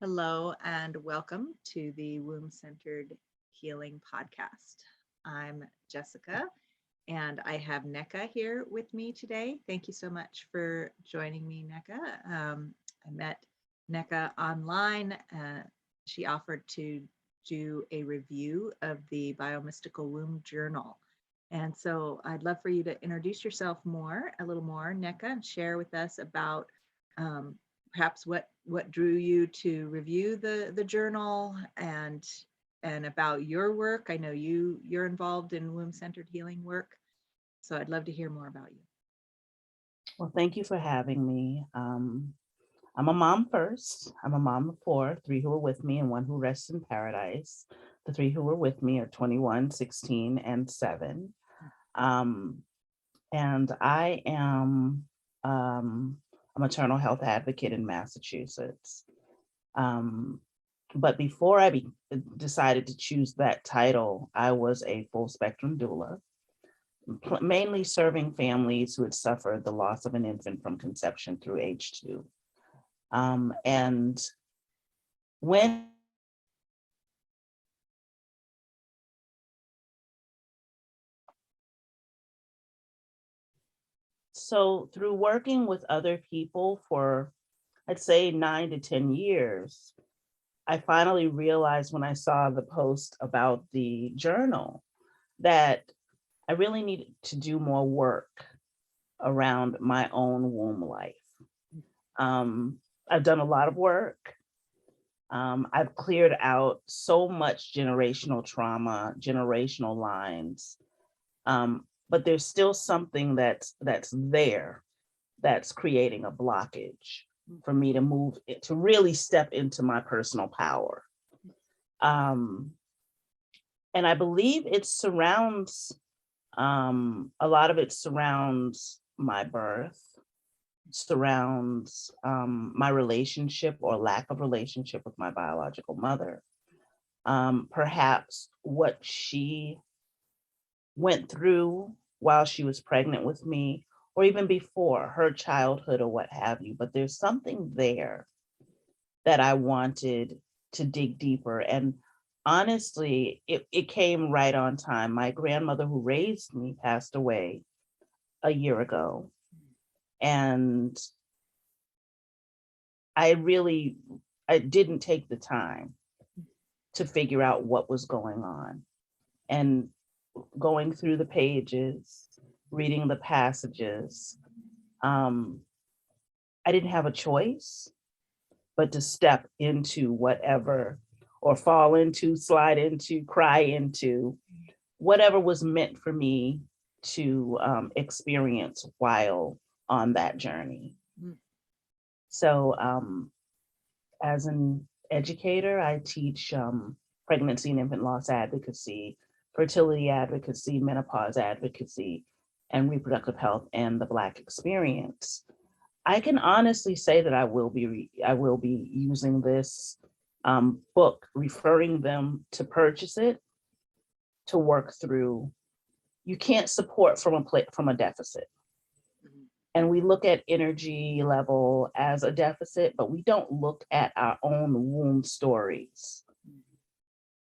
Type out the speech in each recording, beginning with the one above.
Hello and welcome to the Womb Centered Healing Podcast. I'm Jessica and I have Nneka here with me today. Thank you so much for joining me, Nneka. I met Nneka online. She offered to do a review of the Biomystical Womb Journal. And so I'd love for you to introduce yourself a little more, Nneka, and share with us about um, perhaps what drew you to review the journal and about your work. I know you're involved in womb centered healing work, so I'd love to hear more about you. Well, thank you for having me. I'm a mom first. I'm a mom of four, three who are with me and one who rests in paradise. The three who are with me are 21, 16, and 7. Um, and I am a maternal health advocate in Massachusetts. Um, but before I decided to choose that title, I was a full spectrum doula, mainly serving families who had suffered the loss of an infant from conception through age 2. And when so through working with other people for, I'd say 9 to 10 years, I finally realized when I saw the post about the journal that I really needed to do more work around my own womb life. I've done a lot of work. I've cleared out so much generational trauma, generational lines, but there's still something that's there that's creating a blockage for me to move to really step into my personal power. Um, and I believe it surrounds a lot of it surrounds my birth, surrounds my relationship or lack of relationship with my biological mother. Perhaps what she went through while she was pregnant with me, or even before her childhood or what have you. But there's something there that I wanted to dig deeper. And honestly, it came right on time. My grandmother who raised me passed away a year ago. And I didn't take the time to figure out what was going on. And going through the pages, reading the passages, um, I didn't have a choice but to step into whatever, or fall into, slide into, cry into, whatever was meant for me to experience while on that journey. Mm. So as an educator, I teach pregnancy and infant loss advocacy, fertility advocacy, menopause advocacy, and reproductive health and the Black experience. I can honestly say that I will be using this book, referring them to purchase it, to work through. You can't support from a deficit. Mhm. And we look at energy level as a deficit, but we don't look at our own womb stories,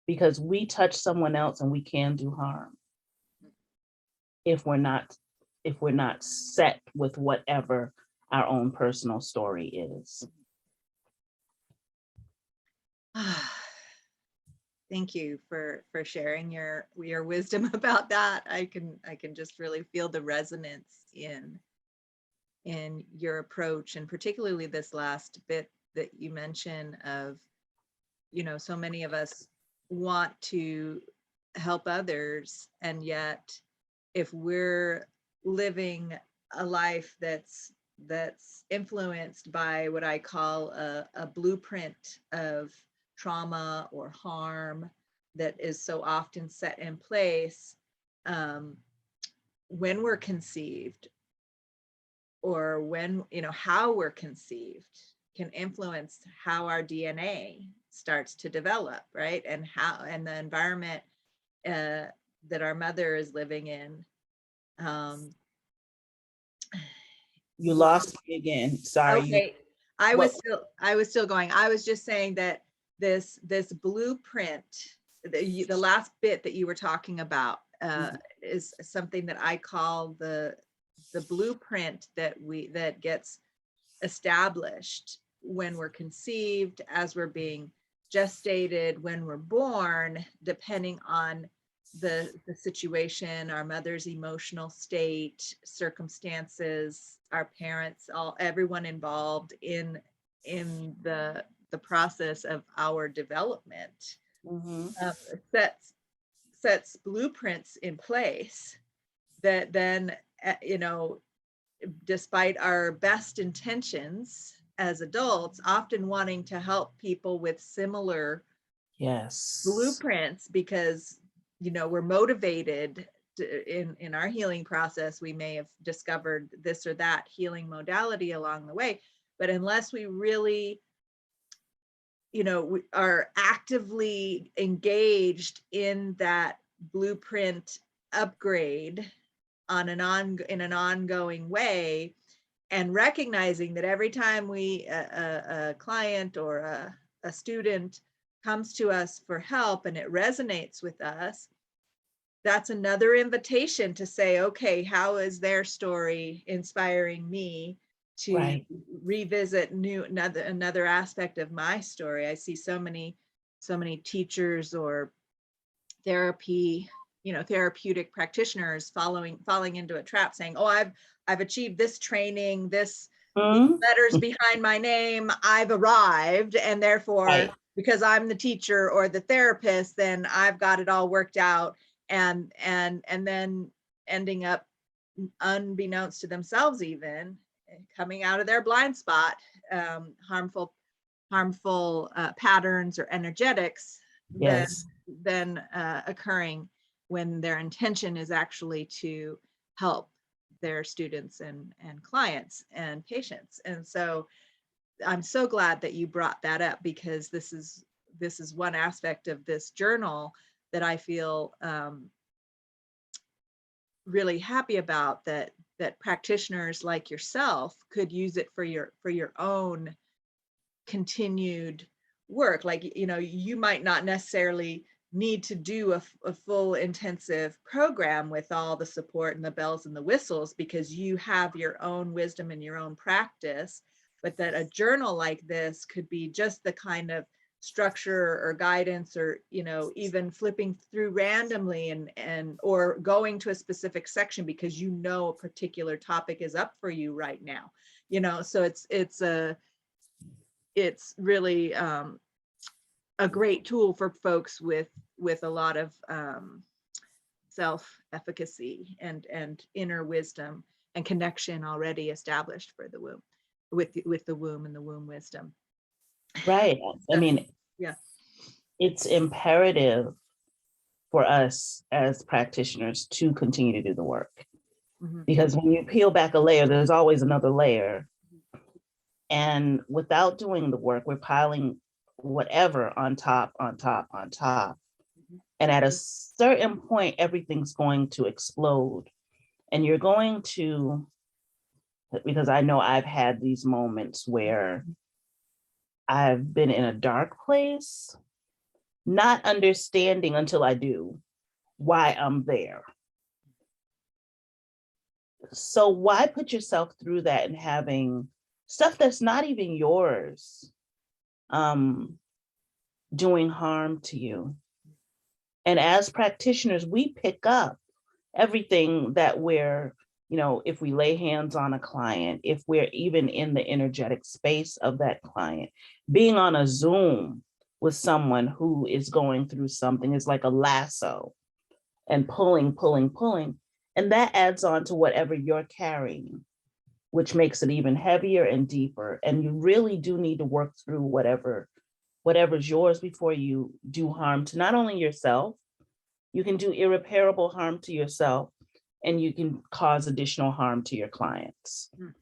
because we touch someone else and we can do harm if we're not set with whatever our own personal story is. Thank you for sharing your wisdom about that. I can just really feel the resonance in your approach, and particularly this last bit that you mentioned of, so many of us want to help others, and yet if we're living a life that's influenced by what I call a blueprint of trauma or harm that is so often set in place, um, when we're conceived, or when, how we're conceived can influence how our DNA starts to develop, right? And the environment uh, that our mother is living in. Um, You lost me again. Sorry. okay. I What? was still going. I was just saying that this blueprint, the last bit that you were talking about, is something that I call the blueprint that gets established when we're conceived, as we're being gestated, when we're born, depending on the situation, our mother's emotional state, circumstances, our parents, everyone involved in the process of our development, Mhm. uh, sets blueprints in place that then, you know, despite our best intentions as adults, often wanting to help people with similar Yes. blueprints, because, you know, we're motivated in our healing process. We may have discovered this or that healing modality along the way, but unless we really, you know, we are actively engaged in that blueprint upgrade in an ongoing way, and recognizing that every time a client or a student comes to us for help and it resonates with us, that's another invitation to say, okay, how is their story inspiring me to Right. revisit another aspect of my story? I see so many teachers or therapy, you know, therapeutic practitioners falling into a trap, saying, oh, I've achieved this training, these Mhm. letters behind my name, I've arrived, and therefore, Right. because I'm the teacher or the therapist, then I've got it all worked out, and then ending up, unbeknownst to themselves, even coming out of their blind spot, harmful patterns or energetics then Yes. occurring, when their intention is actually to help their students and clients and patients. And so I'm so glad that you brought that up, because this is one aspect of this journal that I feel really happy about, that practitioners like yourself could use it for your own continued work. Like, you know, you might not necessarily need to do a full intensive program with all the support and the bells and the whistles, because you have your own wisdom and your own practice, but that a journal like this could be just the kind of structure or guidance, or, you know, even flipping through randomly and or going to a specific section because you know a particular topic is up for you right now, you know. So it's really a great tool for folks with a lot of self-efficacy and inner wisdom and connection already established for the womb, with the womb and the womb wisdom. Right. I So, mean, yeah. it's imperative for us as practitioners to continue to do the work, Mhm. because when you peel back a layer, there's always another layer. And without doing the work, we're piling whatever on top, on top, on top. Mhm. And at a certain point, everything's going to explode. And you're going to, because I know I've had these moments where I've been in a dark place, not understanding until I do why I'm there. So why put yourself through that and having stuff that's not even yours doing harm to you? And as practitioners, we pick up everything that we're, you know, if we lay hands on a client, if we're even in the energetic space of that client, being on a Zoom with someone who is going through something is like a lasso and pulling, pulling, pulling. And that adds on to whatever you're carrying, which makes it even heavier and deeper. And you really do need to work through whatever's yours before you do harm to not only yourself, you can do irreparable harm to yourself, and you can cause additional harm to your clients. Mm.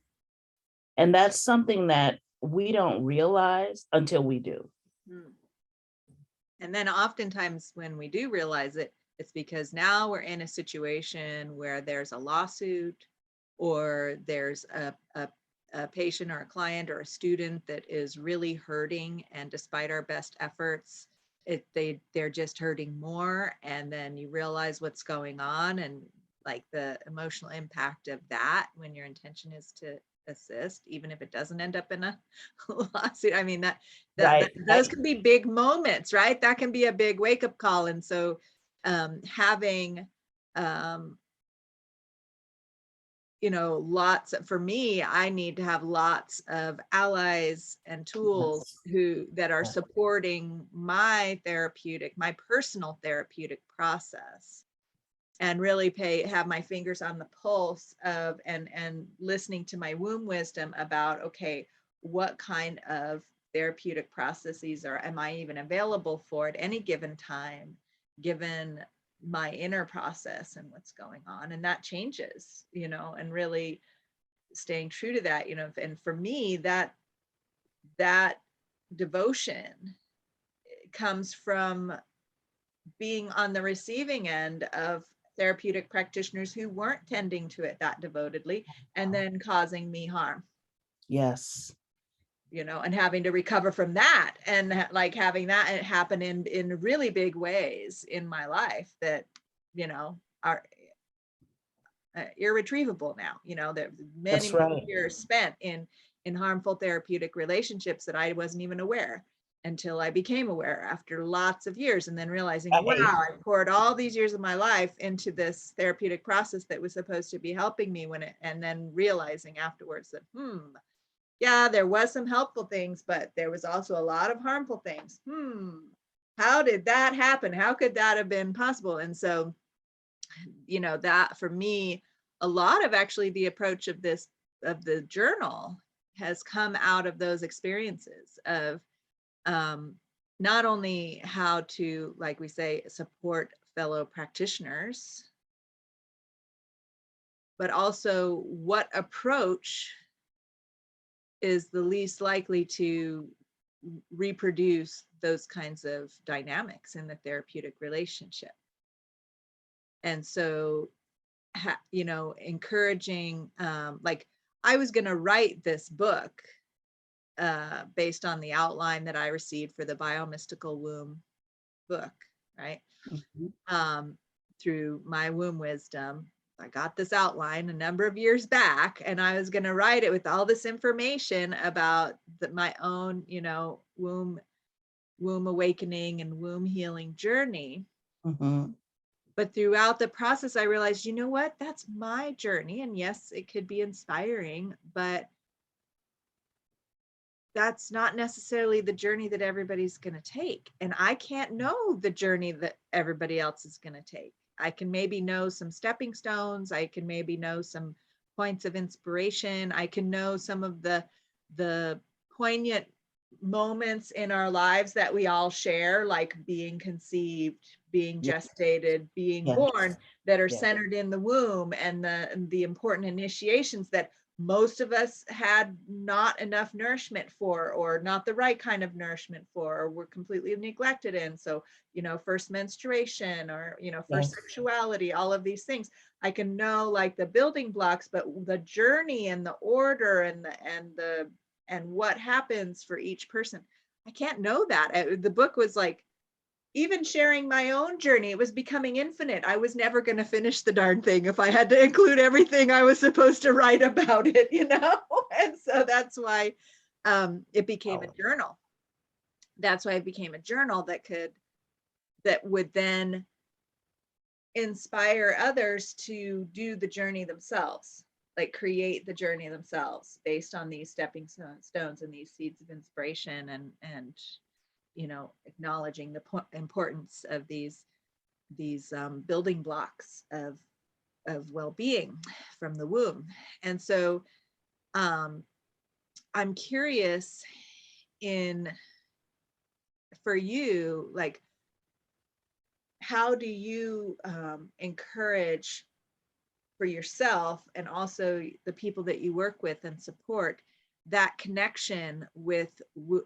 And that's something that we don't realize until we do. Mm. And then oftentimes when we do realize it, it's because now we're in a situation where there's a lawsuit, or there's a patient or a client or a student that is really hurting, and despite our best efforts, they're just hurting more, and then you realize what's going on, and like the emotional impact of that when your intention is to assist, even if it doesn't end up in a lawsuit. I mean, those can be big moments, right? That can be a big wake-up call. And so having for me, I need to have lots of allies and tools that are supporting my personal therapeutic process, and really have my fingers on the pulse of and listening to my womb wisdom about, okay, what kind of therapeutic processes am I even available for at any given time, given my inner process and what's going on. And that changes, and really staying true to that, and for me, that devotion comes from being on the receiving end of therapeutic practitioners who weren't tending to it that devotedly, and then causing me harm. Yes. And having to recover from that, and like having that happen in really big ways in my life that, are irretrievable now, that many years spent in harmful therapeutic relationships that I wasn't even aware until I became aware after lots of years, and then realizing, wow, I poured all these years of my life into this therapeutic process that was supposed to be helping me and then realizing afterwards that, yeah, there was some helpful things, but there was also a lot of harmful things. How did that happen? How could that have been possible? And so, that for me, a lot of actually the approach of the journal has come out of those experiences of not only how to, like we say, support fellow practitioners, but also what approach is the least likely to reproduce those kinds of dynamics in the therapeutic relationship. And so, encouraging, like I was going to write this book based on the outline that I received for the Biomystical Womb book, right? Through my womb wisdom. I got this outline a number of years back, and I was going to write it with all this information about my own, womb awakening and womb healing journey. But throughout the process, I realized, you know what, that's my journey. And yes, it could be inspiring, but that's not necessarily the journey that everybody's going to take. And I can't know the journey that everybody else is going to take. I can maybe know some stepping stones. I can maybe know some points of inspiration. I can know some of the poignant moments in our lives that we all share, like being conceived, being gestated, being born, that are centered in the womb, and the important initiations that most of us had not enough nourishment for, or not the right kind of nourishment for, or were completely neglected in. So, first menstruation, or, first sexuality, all of these things. I can know like the building blocks, but the journey and the order and what happens for each person, I can't know that. The book was like, even sharing my own journey, it was becoming infinite. I was never going to finish the darn thing if I had to include everything I was supposed to write about it, And so that's why it became a journal. That's why it became a journal that would then inspire others to do the journey themselves, like create the journey themselves based on these stepping stones and these seeds of inspiration, and acknowledging the importance of these building blocks of well-being from the womb. And so I'm curious for you, like, how do you encourage for yourself and also the people that you work with and support that connection with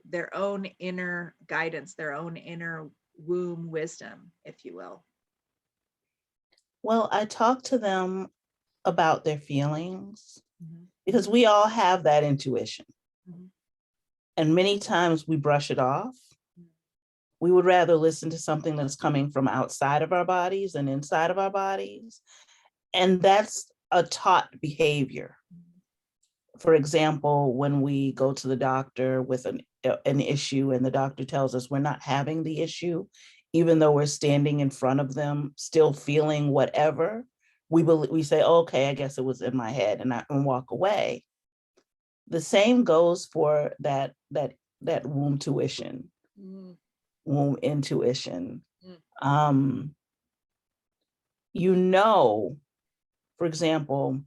their own inner guidance, their own inner womb wisdom, if you will? Well, I talk to them about their feelings. because we all have that intuition. Mhm. And many times we brush it off. We would rather listen to something that's coming from outside of our bodies than inside of our bodies. And that's a taught behavior. For example, when we go to the doctor with an issue and the doctor tells us we're not having the issue, even though we're standing in front of them, still feeling whatever, we say, okay, I guess it was in my head, and walk away. The same goes for that womb tuition, Mm, womb intuition. mm, Um, you know, for example,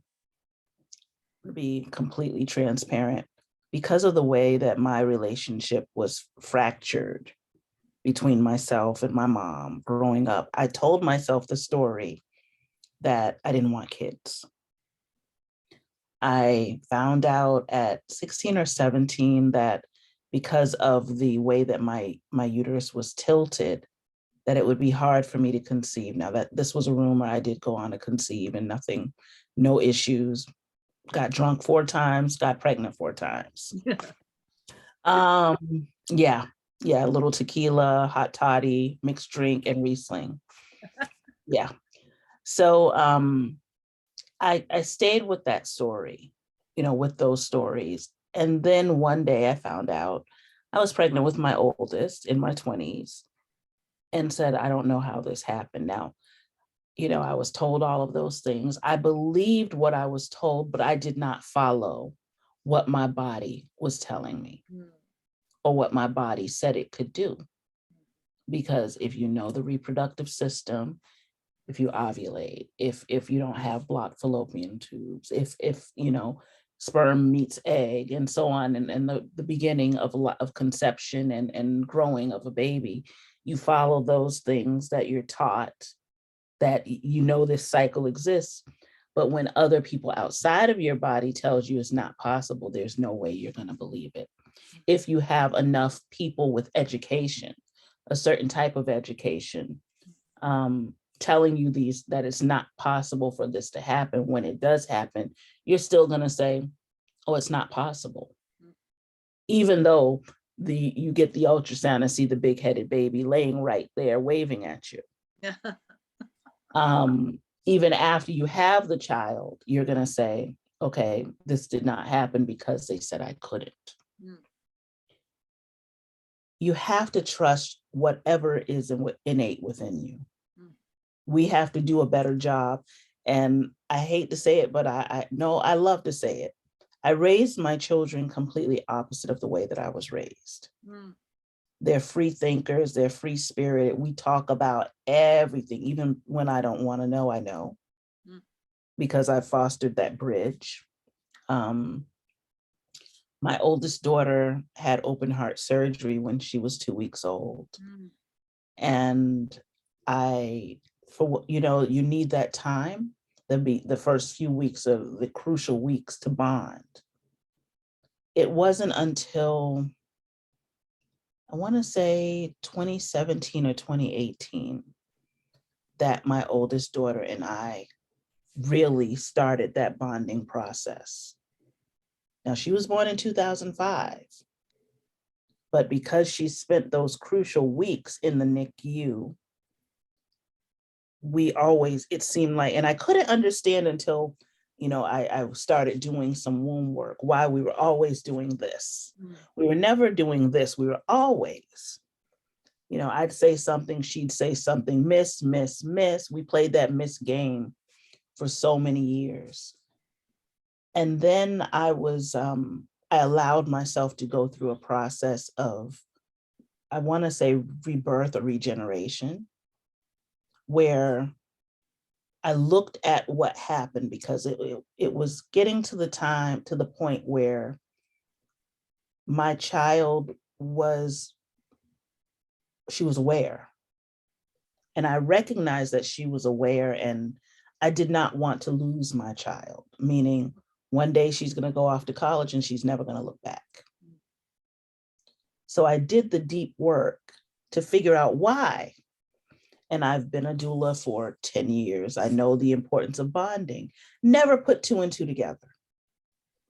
to be completely transparent, because of the way that my relationship was fractured between myself and my mom growing up, I told myself the story that I didn't want kids. I found out at 16 or 17 that because of the way that my uterus was tilted, that it would be hard for me to conceive. Now that this was a rumor, I did go on to conceive and nothing, no issues. Got drunk 4 times, got pregnant 4 times. Yeah, a little tequila, hot toddy, mixed drink, and Riesling. Yeah. So I stayed with that story, with those stories. And then one day I found out I was pregnant with my oldest in my 20s and said, I don't know how this happened. Now, I was told all of those things. I believed what I was told, but I did not follow what my body was telling me mm, or what my body said it could do. Because if you know the reproductive system, if you ovulate, if you don't have blocked fallopian tubes, if sperm meets egg and so on, and the beginning of conception and growing of a baby, you follow those things that you're taught, that this cycle exists. But when other people outside of your body tells you it's not possible, there's no way you're going to believe it. If you have enough people with education, a certain type of education, telling you that it's not possible for this to happen, when it does happen, you're still going to say, oh, it's not possible. Even though you get the ultrasound and see the big-headed baby laying right there waving at you. Even after you have the child, you're going to say, okay, this did not happen because they said I couldn't. mm. You have to trust whatever is innate within you. Mm. We have to do a better job. And I hate to say it, but I love to say it. I raised my children completely opposite of the way that I was raised. Mm. They're free thinkers, they're free spirited. We talk about everything, even when I don't want to know, I know, because I fostered that bridge. My oldest daughter had open heart surgery when she was 2 weeks old. Mm. And you need that time, the first few weeks of the crucial weeks to bond. It wasn't until, I want to say 2017 or 2018, that my oldest daughter and I really started that bonding process. Now, she was born in 2005, but because she spent those crucial weeks in the NICU, it seemed like, and I couldn't understand until, I started doing some womb work, why we were always doing this. We were never doing this. We were always, I'd say something, she'd say something, miss. We played that miss game for so many years. And then I allowed myself to go through a process of, I want to say, rebirth or regeneration, where I looked at what happened, because it was getting to the point where my child she was aware. And I recognized that she was aware, and I did not want to lose my child, meaning one day she's going to go off to college and she's never going to look back. So I did the deep work to figure out why. And I've been a doula for 10 years. I know the importance of bonding. Never put 2 and 2 together.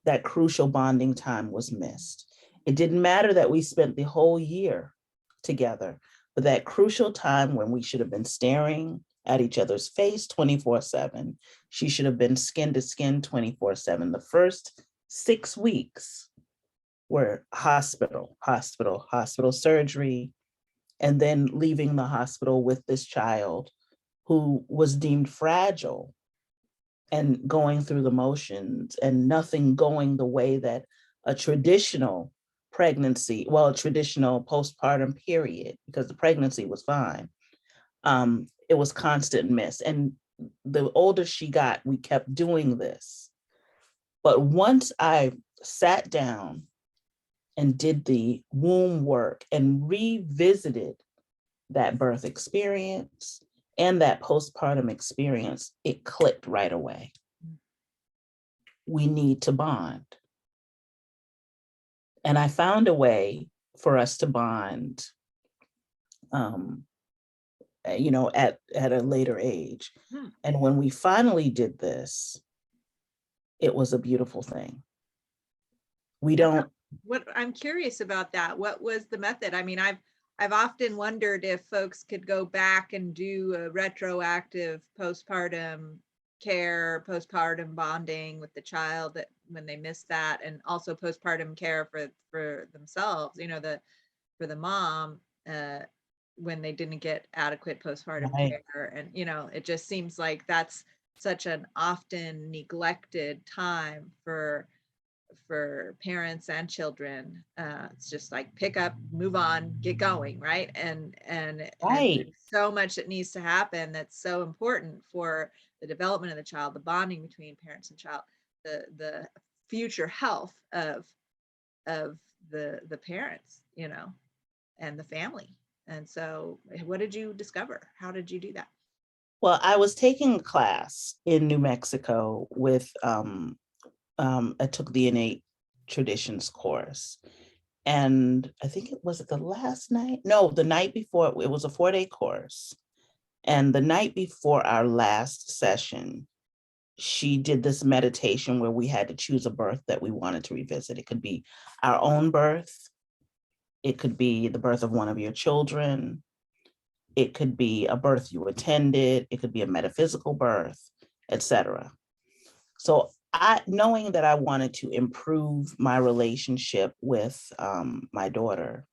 that crucial bonding time was missed. It didn't matter that we spent the whole year together, but that crucial time when we should have been staring at each other's face 24/7, she should have been skin to skin 24/7. The first 6 weeks were hospital, hospital, hospital surgery, and then leaving the hospital with this child who was deemed fragile and going through the motions and nothing going the way that a traditional pregnancy, well, a traditional postpartum period, because the pregnancy was fine. It was constant miss. And the older she got, we kept doing this. But once I sat down and did the womb work and revisited that birth experience and that postpartum experience, it clicked right away. We need to bond. And I found a way for us to bond, at a later age. And when we finally did this, it was a beautiful thing. We don't. What I'm curious about that. What was the method? I mean, I've often wondered if folks could go back and do a retroactive postpartum care, postpartum bonding with the child that when they missed that, and also postpartum care for themselves, for the mom when they didn't get adequate postpartum Right. care. And it just seems like that's such an often neglected time for parents and children. It's just like pick up, move on, get going, right? And Right. so much that needs to happen that's so important for the development of the child, the bonding between parents and child, the future health of the parents, and the family. And so what did you discover? How did you do that? Well, I was taking a class in New Mexico with, I took the innate traditions course. And I think it was the last night. No, the night before. It was a 4-day course. And the night before our last session, she did this meditation where we had to choose a birth that we wanted to revisit. It could be our own birth. It could be the birth of one of your children. It could be a birth you attended. It could be a metaphysical birth, etc. So knowing that I wanted to improve my relationship with my daughter,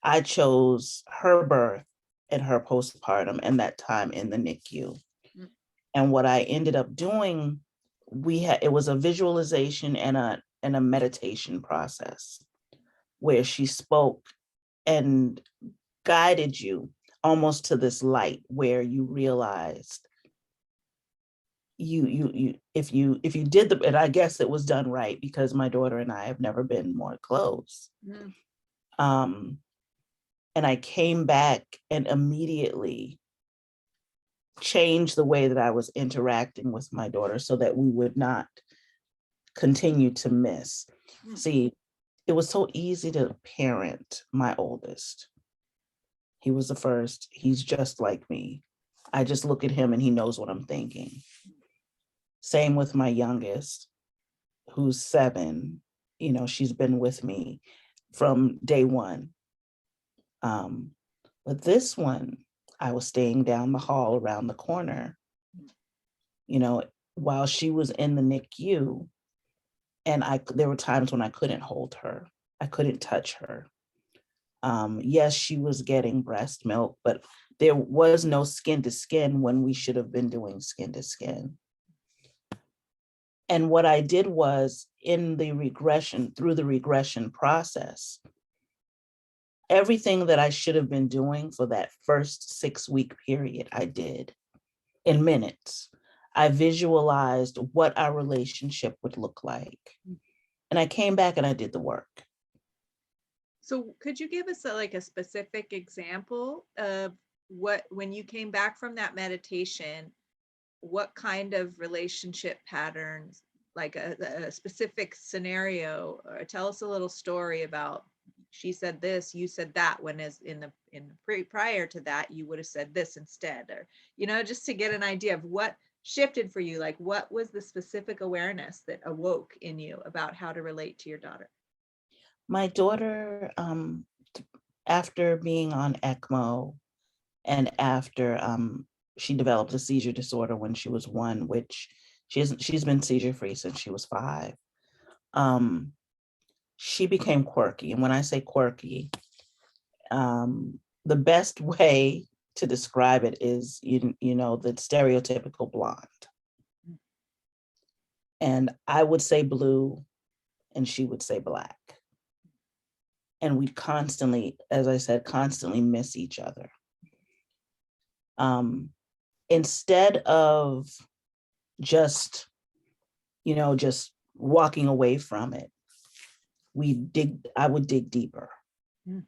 I chose her birth and her postpartum and that time in the NICU. And what I ended up doing, it was a visualization and a meditation process where she spoke and guided you almost to this light where you realized if you did and I guess it was done right because my daughter and I have never been more close. And I came back and immediately changed the way that I was interacting with my daughter so that we would not continue to miss. See, it was so easy to parent my oldest. He was the first. He's just like me. I just look at him and he knows what I'm thinking. Same with my youngest, who's 7. She's been with me from day one. But this one, I was staying down the hall around the corner, while she was in the NICU. And there were times when I couldn't hold her. I couldn't touch her. Yes, she was getting breast milk, but there was no skin to skin when we should have been doing skin to skin. And what I did was through the regression process, everything that I should have been doing for that first 6-week period, I did in minutes. I visualized what our relationship would look like. And I came back and I did the work. So could you give us a specific example of when you came back from that meditation, what kind of relationship patterns, like a specific scenario, or tell us a little story about she said this, you said that, when is in the prior to that, you would have said this instead, or, just to get an idea of what shifted for you? Like, what was the specific awareness that awoke in you about how to relate to your daughter? My daughter, after being on ECMO and after she developed a seizure disorder when she was 1, which she's been seizure free since she was 5. She became quirky. And when I say quirky, the best way to describe it is, you know, the stereotypical blonde. And I would say blue and she would say black. And we constantly, as I said, constantly miss each other. Instead of just, you know, just walking away from it, I would dig deeper. Mm.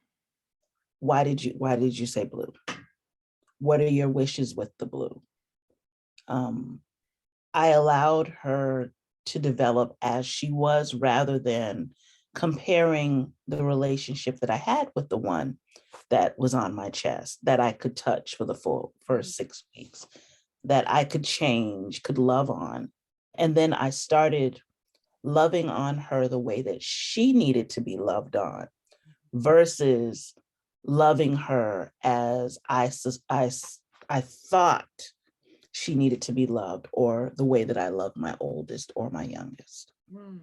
Why did you say blue? What are your wishes with the blue? I allowed her to develop as she was, rather than comparing the relationship that I had with the one that was on my chest, that I could touch for the full first 6 weeks, that I could change, could love on. And then I started loving on her the way that she needed to be loved on, versus loving her as I thought she needed to be loved, or the way that I love my oldest or my youngest. Mm.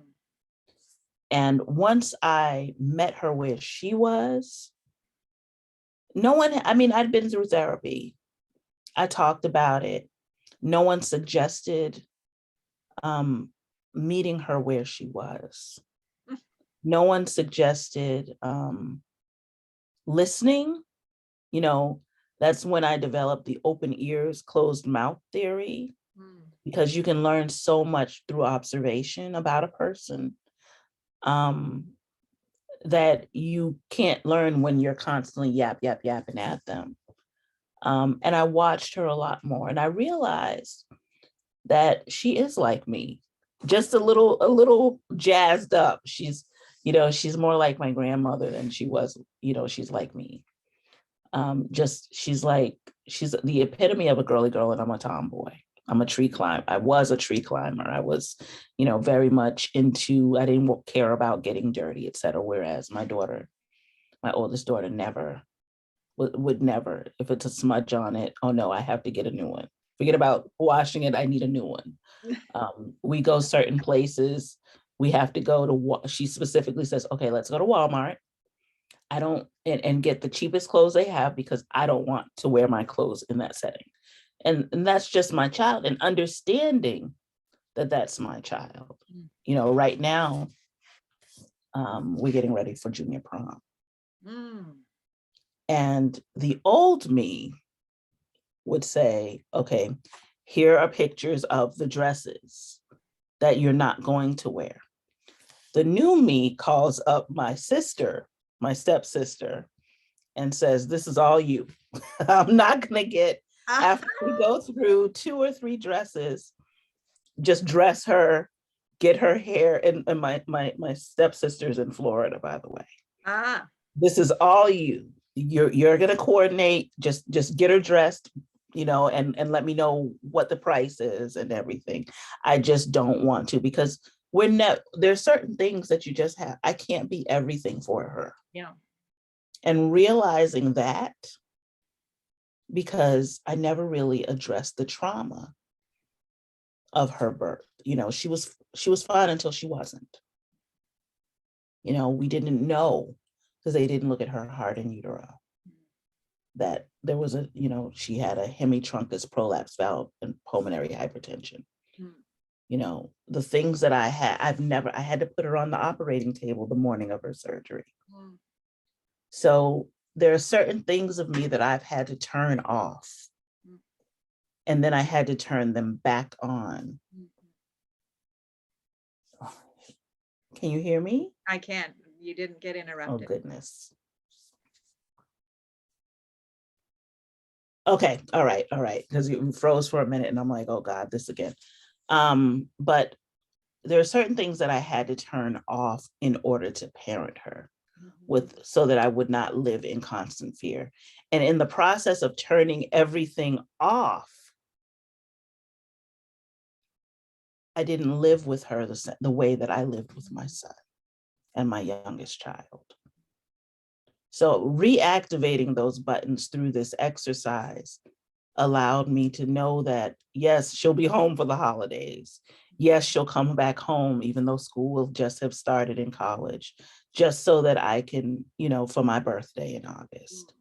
And once I met her where she was, no one, I mean, I'd been through therapy. I talked about it. No one suggested meeting her where she was. No one suggested listening. You know, that's when I developed the open ears, closed mouth theory, because you can learn so much through observation about a person that you can't learn when you're constantly yapping at them. And I watched her a lot more, and I realized that she is like me, just a little jazzed up. She's, you know, she's more like my grandmother than she was, you know, she's like me. She's the epitome of a girly girl, and I'm a tomboy. I'm a tree climber. I was a tree climber. I was, you know, very much into, I didn't care about getting dirty, et cetera. Whereas my oldest daughter would never, if it's a smudge on it, oh no, I have to get a new one. Forget about washing it, I need a new one. We go certain places, we have to go to, she specifically says, okay, let's go to Walmart. I don't, and get the cheapest clothes they have, because I don't want to wear my clothes in that setting. And that's just my child, and understanding that that's my child. You know, right now, we're getting ready for junior prom. And the old me would say, okay, here are pictures of the dresses that you're not going to wear. The new me calls up my sister, my stepsister, and says, this is all you. I'm not gonna get, after we go through 2 or 3 dresses, just dress her, get her hair, and my stepsister's in Florida, by the way. This is all you. You're gonna coordinate, just get her dressed, you know, and let me know what the price is and everything. I just don't want to, because there's certain things that you just have. I can't be everything for her. Yeah. And realizing that, because I never really addressed the trauma of her birth. You know, she was fine until she wasn't. You know, we didn't know, because they didn't look at her heart in utero, that there was a, you know, she had a hemitrunkus prolapse valve and pulmonary hypertension. You know, the things that I had to put her on the operating table the morning of her surgery. So there are certain things of me that I've had to turn off, and then I had to turn them back on. Can you hear me? I can. You didn't get interrupted. Oh, goodness. Okay, all right, because you froze for a minute, and I'm like, oh God, this again. But there are certain things that I had to turn off in order to parent her, so that I would not live in constant fear. And in the process of turning everything off, I didn't live with her the way that I lived with my son and my youngest child. So reactivating those buttons through this exercise allowed me to know that, yes, she'll be home for the holidays. Yes, she'll come back home, even though school will just have started in college, just so that I can, for my birthday in August.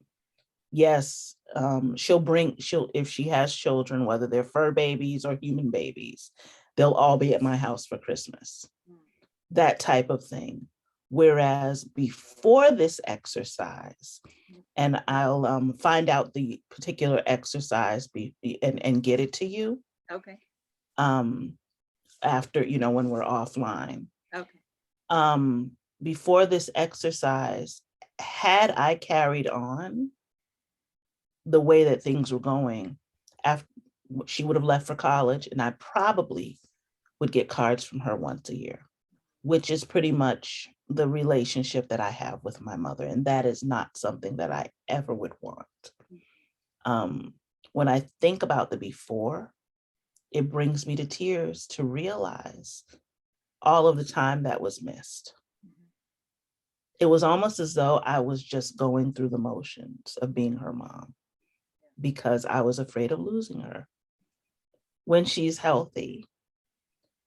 Yes, if she has children, whether they're fur babies or human babies, they'll all be at my house for Christmas, that type of thing. Whereas before this exercise, and I'll find out the particular exercise and get it to you. Okay. After, when we're offline. Okay. Before this exercise, had I carried on the way that things were going, after she would have left for college, and I probably would get cards from her once a year, which is pretty much the relationship that I have with my mother. And that is not something that I ever would want. When I think about the before, it brings me to tears to realize all of the time that was missed. It was almost as though I was just going through the motions of being her mom because I was afraid of losing her. When she's healthy,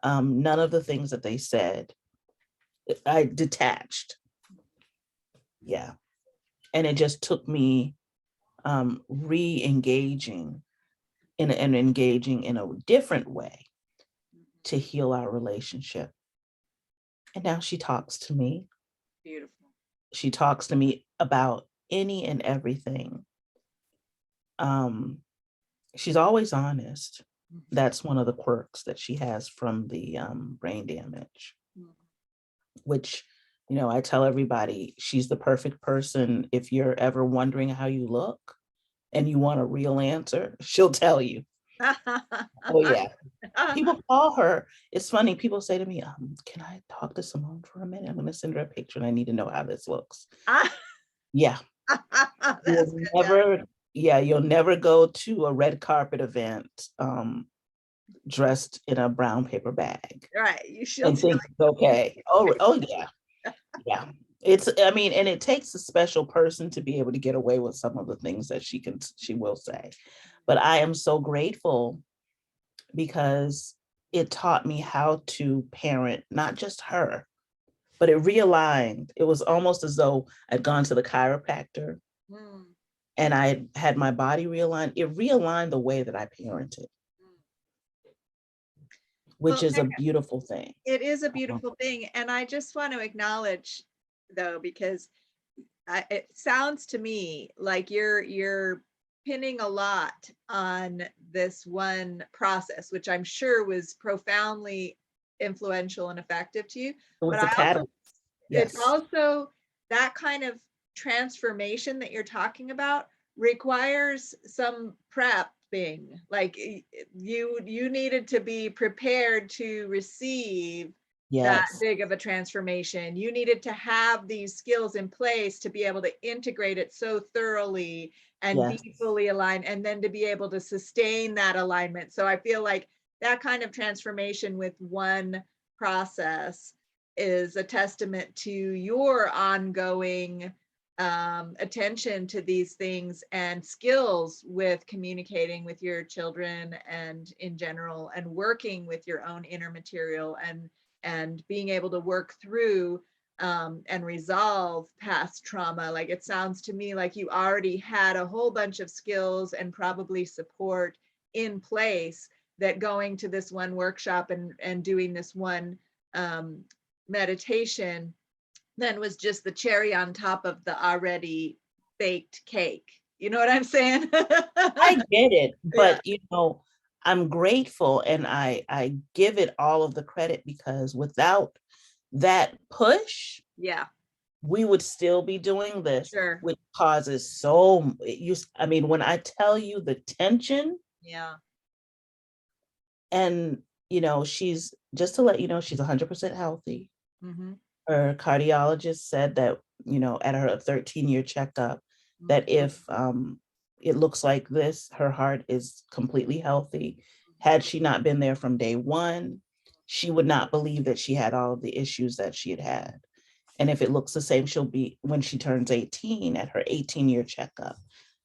none of the things that they said, I detached. Yeah. And it just took me re-engaging and engaging in a different way to heal our relationship. And now she talks to me. Beautiful. She talks to me about any and everything. She's always honest. That's one of the quirks that she has from the brain damage, which, I tell everybody, she's the perfect person. If you're ever wondering how you look and you want a real answer, she'll tell you. Oh yeah. People call her. It's funny. People say to me, can I talk to Simone for a minute? I'm going to send her a picture and I need to know how this looks. Yeah. You'll never go to a red carpet event dressed in a brown paper bag. Right. You should and think it's okay. Oh yeah. Yeah. And it takes a special person to be able to get away with some of the things that she will say. But I am so grateful because it taught me how to parent, not just her, but it realigned. It was almost as though I'd gone to the chiropractor and I had my body realigned. It realigned the way that I parented, which is a beautiful thing. It is a beautiful thing. And I just want to acknowledge, though, because it sounds to me like you're pinning a lot on this one process, which I'm sure was profoundly influential and effective to you. But it's also that kind of transformation that you're talking about requires some prepping. Like you needed to be prepared to receive that big of a transformation. You needed to have these skills in place to be able to integrate it so thoroughly and be fully aligned, and then to be able to sustain that alignment. So I feel like that kind of transformation with one process is a testament to your ongoing attention to these things and skills with communicating with your children and in general, and working with your own inner material and being able to work through and resolve past trauma. Like it sounds to me like you already had a whole bunch of skills and probably support in place, that going to this one workshop and doing this one meditation then was just the cherry on top of the already baked cake. You know what I'm saying? I get it, but I'm grateful, and I give it all of the credit, because without that push, we would still be doing this, which causes when I tell you the tension, and she's, just to let you know, she's 100% healthy. Her cardiologist said that, at her 13-year checkup, that if it looks like this, her heart is completely healthy. Had she not been there from day one, she would not believe that she had all of the issues that she had had. And if it looks the same, she'll be, when she turns 18 at her 18-year checkup,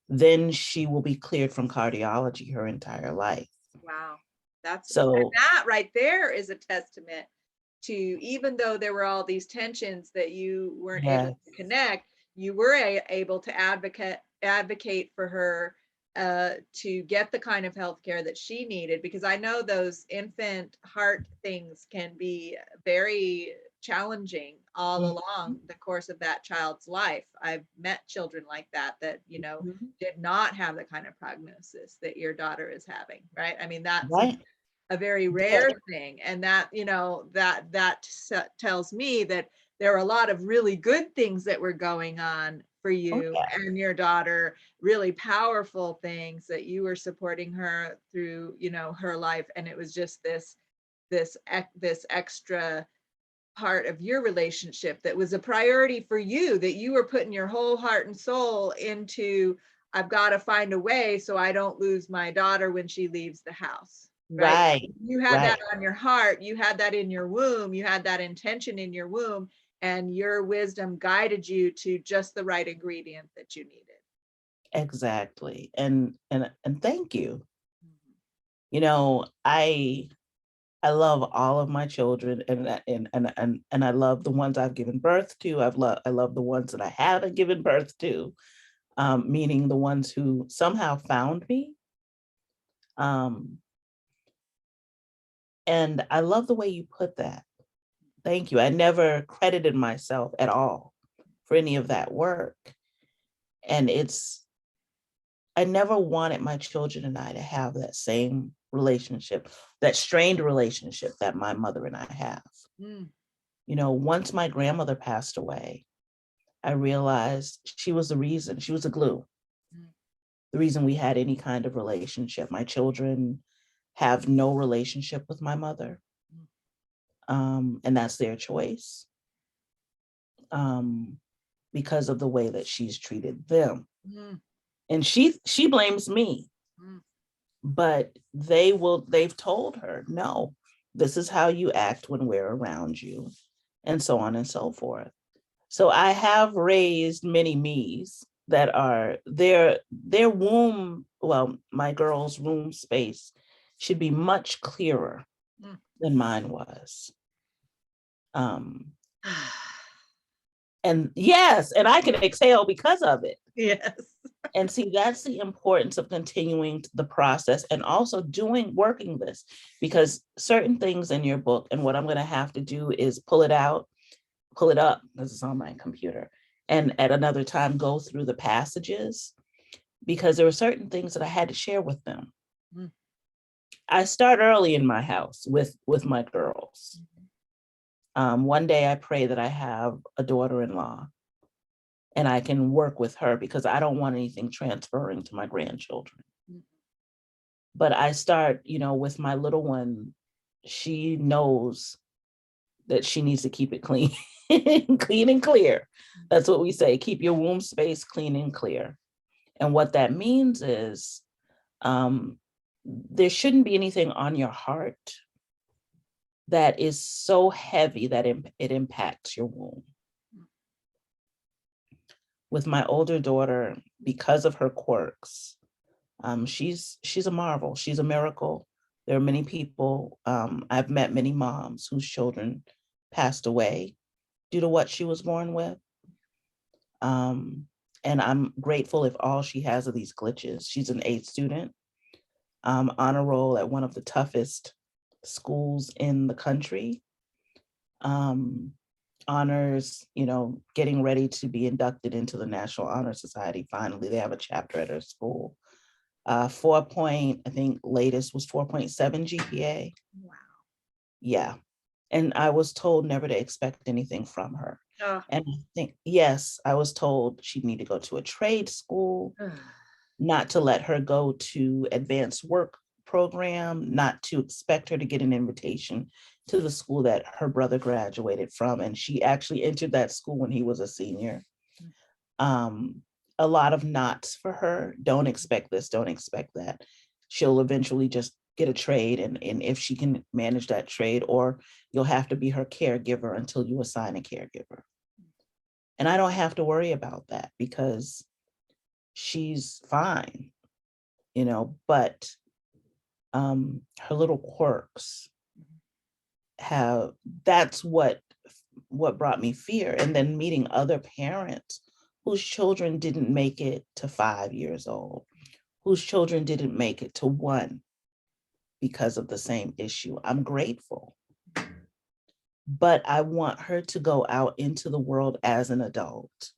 then she will be cleared from cardiology her entire life. Wow. And So that right there is a testament to, even though there were all these tensions that you weren't able yeah, to connect, you were able to advocate for her to get the kind of health care that she needed, because I know those infant heart things can be very challenging all along the course of that child's life. I've met children like that, Mhm. did not have the kind of prognosis that your daughter is having, right? I mean, that's Right. a very Yeah. rare thing. And that, tells me that there are a lot of really good things that were going on for Oh, you yeah. and your daughter, really powerful things that you were supporting her through, her life. And it was just this extra part of your relationship that was a priority for you, that you were putting your whole heart and soul into. I've got to find a way so I don't lose my daughter when she leaves the house, right? Right. You had that Right. on your heart, you had that in your womb, you had that intention in your womb, and your wisdom guided you to just the right ingredient that you needed. Exactly. And thank you. Mhm. You know, I love all of my children, and I love the ones I've given birth to. I love the ones that I haven't given birth to, meaning the ones who somehow found me. Um, and I love the way you put that. Thank you. I never credited myself at all for any of that work. And I never wanted my children and I to have that same relationship, that strained relationship that my mother and I have. Mm. You know, once my grandmother passed away, I realized she was the reason, she was the glue, Mm. the reason we had any kind of relationship. My children have no relationship with my mother, and that's their choice, um, because of the way that she's treated them. Mm. And she blames me, Mm. but they've told her, no, this is how you act when we're around you, and so on and so forth. So I have raised many me's that are their womb, well, my girl's womb space should be much clearer Mm. than mine was. Um, and yes, and I can exhale because of it. Yes. And see, that's the importance of continuing the process and also working this, because certain things in your book, and what I'm going to have to do is pull it up, because it's on my computer, and at another time go through the passages, because there were certain things that I had to share with them. Mm. I start early in my house with my girls. One day I pray that I have a daughter-in-law and I can work with her, because I don't want anything transferring to my grandchildren. Mm. But I start, with my little one. She knows that she needs to keep it clean, clean and clear. That's what we say, keep your womb space clean and clear. And what that means is, there shouldn't be anything on your heart that is so heavy that it impacts your womb. With my older daughter, because of her quirks, she's a marvel. She's a miracle. There are many people, I've met many moms whose children passed away due to what she was born with. And I'm grateful if all she has are these glitches. She's an A student, honor roll at one of the toughest schools in the country. Um, honors, getting ready to be inducted into the National Honor Society. Finally, they have a chapter at her school. 4 point, I think latest was 4.7 GPA. Wow. Yeah. And I was told never to expect anything from her. Oh. And I think, yes, I was told she'd need to go to a trade school, not to let her go to advanced work program, not to expect her to get an invitation to the school that her brother graduated from. And she actually entered that school when he was a senior. A lot of nots for her. Don't expect this, don't expect that. She'll eventually just get a trade, and if she can manage that trade, or you'll have to be her caregiver until you assign a caregiver. And I don't have to worry about that because she's fine, but her little quirks that's what brought me fear. And then meeting other parents whose children didn't make it to 5 years old, whose children didn't make it to 1 because of the same issue. I'm grateful. But I want her to go out into the world as an adult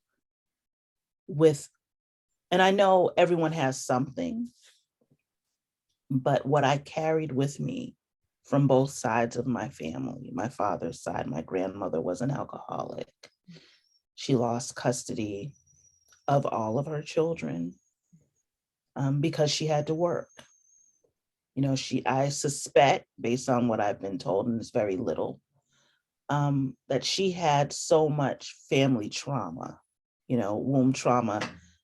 and I know everyone has something, but what I carried with me from both sides of my family, my father's side, my grandmother was an alcoholic. She lost custody of all of her children because she had to work. I suspect, based on what I've been told, and it's very little, that she had so much family trauma, womb trauma,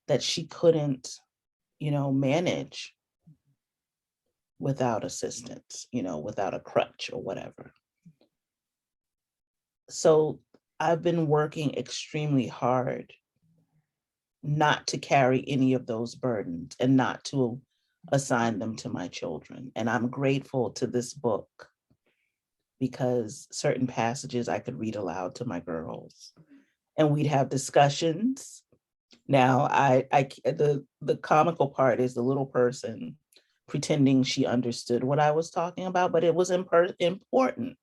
that she couldn't, manage without assistance, without a crutch or whatever. So I've been working extremely hard not to carry any of those burdens and not to assign them to my children. And I'm grateful to this book because certain passages I could read aloud to my girls and we'd have discussions. Now, the comical part is the little person pretending she understood what I was talking about, but it was important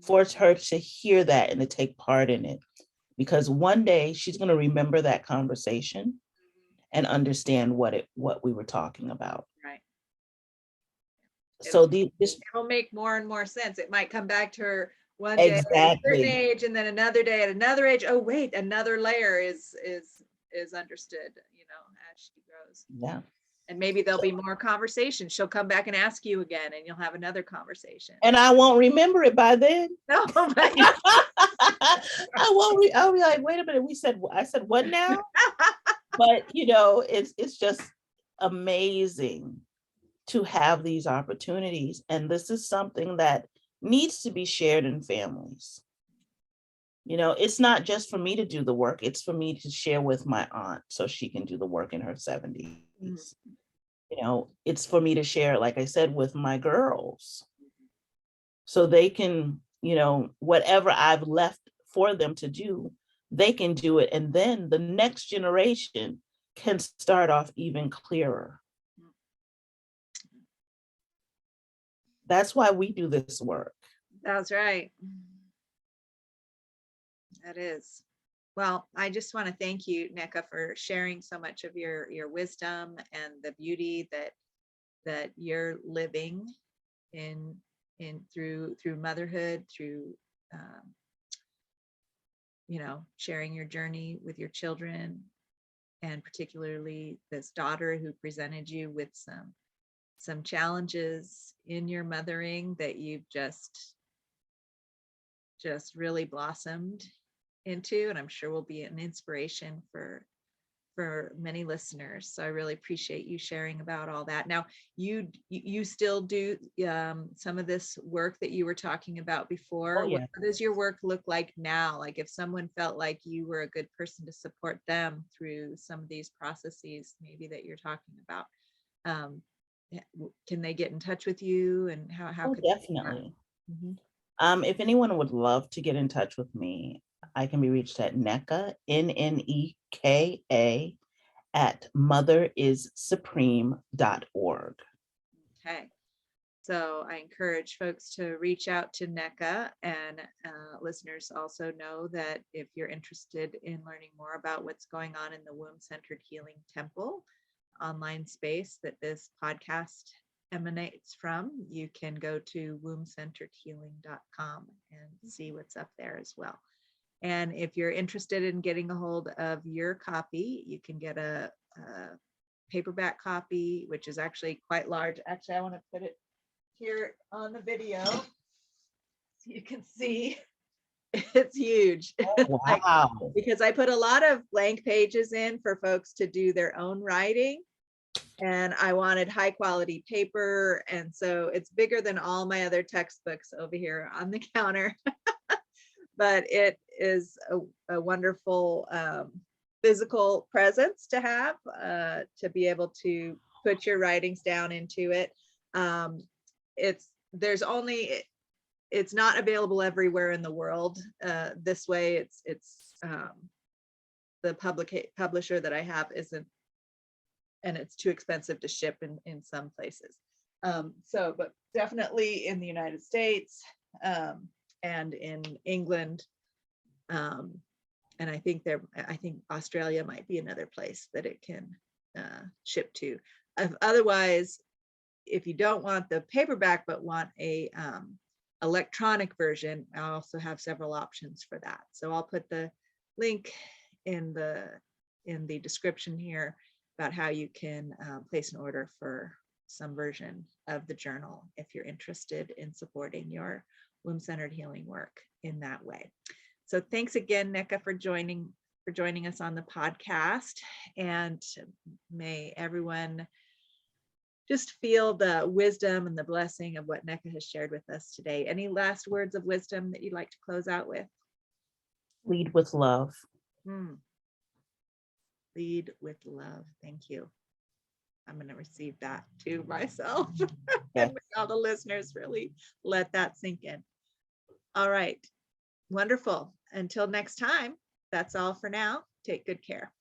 for her to hear that and to take part in it, because one day she's going to remember that conversation and understand what we were talking about. Right. So it will make more and more sense. It might come back to her one day exactly. at a certain age, and then another day at another age. Oh wait, another layer is understood, as she grows. Yeah. And maybe there'll be more conversation. She'll come back and ask you again, and you'll have another conversation. And I won't remember it by then. No, but I'll be like, wait a minute, I said what now? But it's just amazing to have these opportunities. And this is something that needs to be shared in families. It's not just for me to do the work, it's for me to share with my aunt so she can do the work in her 70s. It's for me to share, like I said, with my girls so they can, whatever I've left for them to do, they can do it. And then the next generation can start off even clearer. That's why we do this work. That's right. That is. Well, I just want to thank you, Nneka, for sharing so much of your wisdom and the beauty that you're living in through motherhood, through sharing your journey with your children, and particularly this daughter who presented you with some challenges in your mothering that you've just really blossomed into, and I'm sure will be an inspiration for many listeners. So I really appreciate you sharing about all that. Now, you still do some of this work that you were talking about before. Oh, yeah. What does your work look like now? Like if someone felt like you were a good person to support them through some of these processes, maybe that you're talking about, can they get in touch with you, and how could definitely. If anyone would love to get in touch with me, I can be reached at Nneka, Nneka, at motherissupreme.org. Okay. So I encourage folks to reach out to Nneka, and listeners also know that if you're interested in learning more about what's going on in the Womb-Centered Healing Temple online space that this podcast emanates from, you can go to wombcenteredhealing.com and see what's up there as well. And if you're interested in getting a hold of your copy, you can get a paperback copy, which is actually quite large. Actually, I want to put it here on the video so you can see it's huge. Oh, wow. Because I put a lot of blank pages in for folks to do their own writing. and I wanted high quality paper. And so it's bigger than all my other textbooks over here on the counter. But it is a wonderful physical presence to have, to be able to put your writings down into it. It's not available everywhere in the world this way. It's the publisher that I have isn't, and it's too expensive to ship in some places. But definitely in the United States and in England. And I think Australia might be another place that it can ship to. Otherwise, if you don't want the paperback but want a electronic version, I also have several options for that. So I'll put the link in the description here about how you can place an order for some version of the journal if you're interested in supporting your womb-centered healing work in that way. So thanks again, Nneka, for joining us on the podcast, and may everyone just feel the wisdom and the blessing of what Nneka has shared with us today. Any last words of wisdom that you'd like to close out with? Lead with love. Lead with love. Thank you. I'm going to receive that to myself. Yes. And all the listeners, really let that sink in. All right. Wonderful. Until next time, that's all for now. Take good care.